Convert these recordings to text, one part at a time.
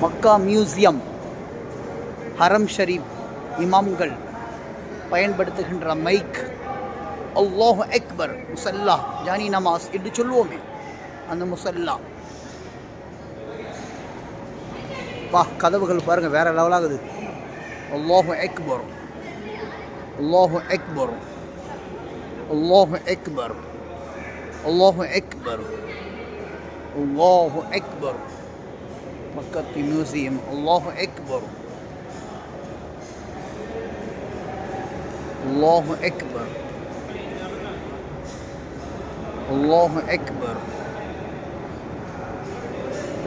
மக்கா museum, Haram Sharif இமாம்கள் பயன்படுத்துகின்ற mic, அல்லாஹு அக்பர், முசல்லா, ஜானி நமாஸ் என்று சொல்லுவோமே அந்த முசல்லா. வா, கதவுகள் பாருங்கள் வேறு லெவலாகுது. அல்லாஹு அக்பர், அல்லாஹு அக்பர், அல்லாஹு அக்பர், அல்லாஹு அக்பர், அல்லாஹு அக்பர். மக்கத்து மியூசியம், அல்லாஹு அக்பர், அல்லாஹு அக்பர், அல்லாஹு அக்பர்,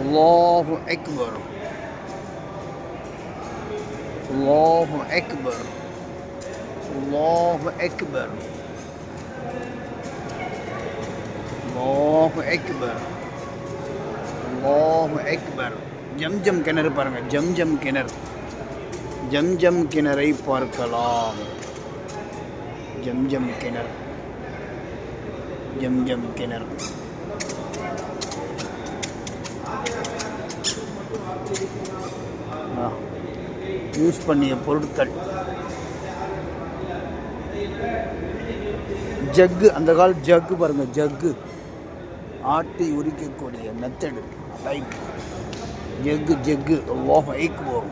அல்லாஹு அக்பர், அல்லாஹு அக்பர், அல்லாஹு அக்பர், அல்லாஹு அக்பர், அல்லாஹு அக்பர். ஜம்ஜம் கிணறு பாருங்கள், ஜம்ஜம் கிணறு, ஜம்ஜம் கிணறை பார்க்கலாம். ஜம்ஜம் கிணறு, ஜம்ஜம் கிணறு. யூஸ் பண்ணிய பொருட்கள், ஜக்கு, அந்த கால ஜக்கு பாருங்கள், ஜக்கு ஆட்டி உரிக்கக்கூடிய மெத்தடு டைப். ஜக்கு ஜக்கு, அல்லாஹு அக்பர்.